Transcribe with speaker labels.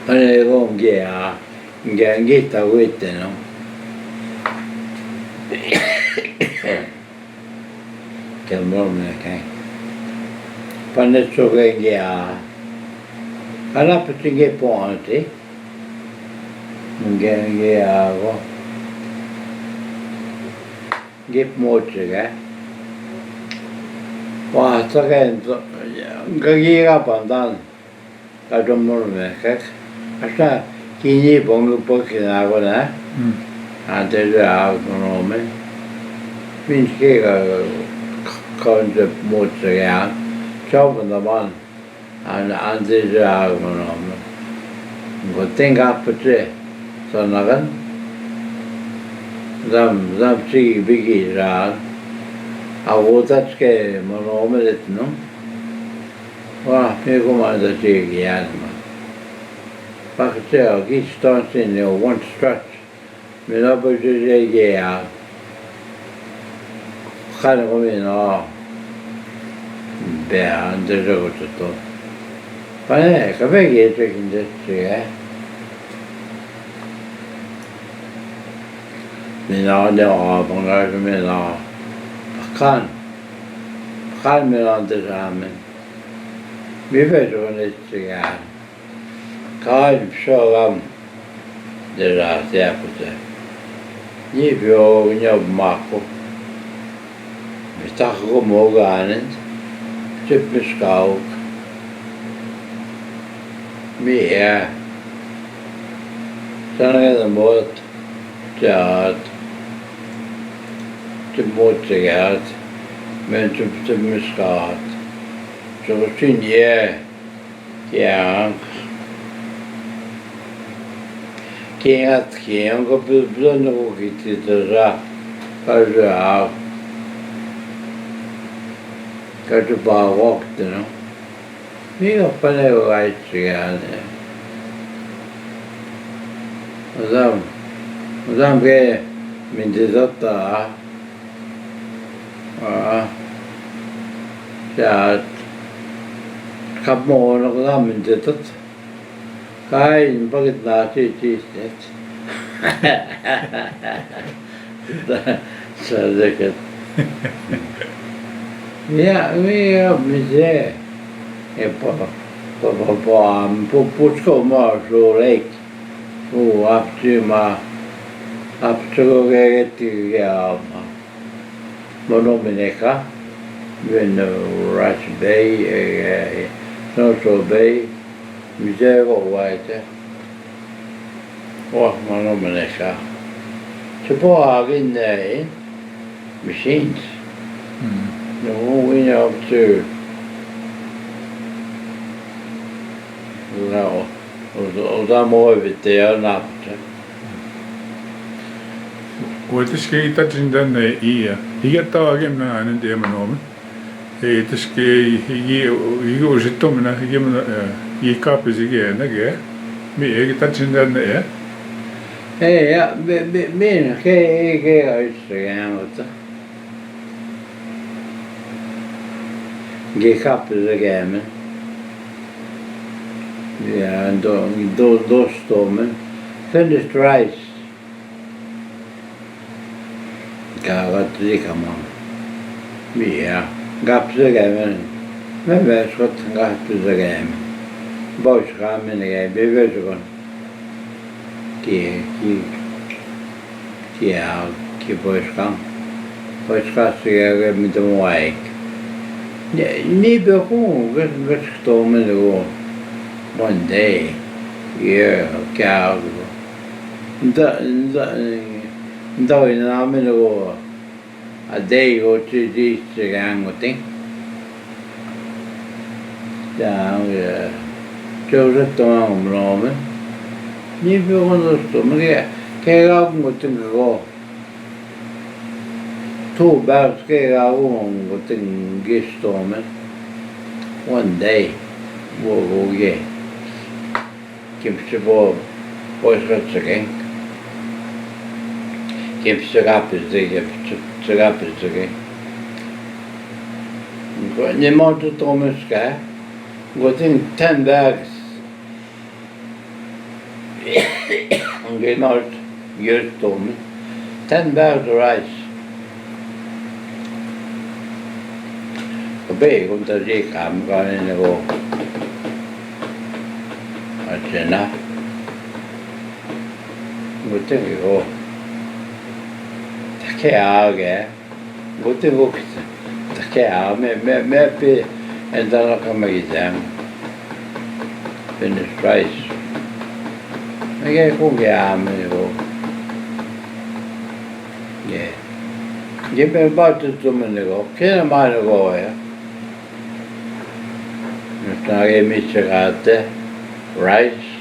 Speaker 1: Panevo che sta queste, no? Che mormone che panetto che alla petite ponte che che moche che wa sta che pandan da mormone che sta chi bongo poche na ante già nome finché con de moche ciao con la mano ante già nome go tenga pute sonagan zam chi bigi ra awotat che nome det no wa me come da chi ya ma Pakistan ki starts in one stretch. Me na bo je ya. Khana ko me na. Be ande jo to. Pa ne ka be ye che kin de che. Me na de a bang ga me na. Kan me na de ramen. Me be jo ne che ya. Kain sholam de la teapute. Ni bio nyob mako. Mi sta como ganen. Tip miskau. Mi ja. Sana de mot. Tjat. Tip mot tjat. Men tip miskat. Så sin je. Ja. Che anche per bisogno che ti darà casa che tu va wakte no io panevo ai cigane Madam che mi disotta chat kapmo no da mi disotta Kai bagit na chi net. Sadeket. Ja, mi se. E pučko možu lek. Apču geti ja. Monomineka. When Rush Bay, Social Bay. Museo white. Oh, ma non me ne sa. Si può avere machines. No, we know to. No, da muovete a nappe.
Speaker 2: Kuitenkin itäsin tänne iättäväkin aina tiemmän omen. Itäskin iusittomina ikapisikin näkee. Mi itäsin tänne
Speaker 1: Ja, minä ke uitsteken mutta. Ge kapisikin. Ja, dos stomen. Finished rice. Kaavat likamaan. Ja, kapisikin. Mä väskot kapisikin. Boodschapmen en bewegen. Die boodschap. Boodschap zeggen met een wijk. Niet begon, werd gestomen gewoon. One day, yeah, cow. Dat in namen gewoon. A day or 2 days te gaan met ding. Ja, Zo zit dan omlopen. Niet veel onderstomen, maar kijk ook moeten gaan. Two bouts kijk ook moeten gestomen. One day, we'll go. Kimse bo boysgatsaken. Kimse gapizge, gapizge. Ne monte tomeska. Gotin 10 bags. Genalt Jötton. 10 bags of rice. Big on the Jake, I'm going to go. That's enough. Good thing you go. Take out again. Good thing you go. Take out. Maybe and then I'll come again. Finish rice. I get go get go. Yeah. Give me about 2 minutes ago. Can't mind ago, yeah. Now give me rice.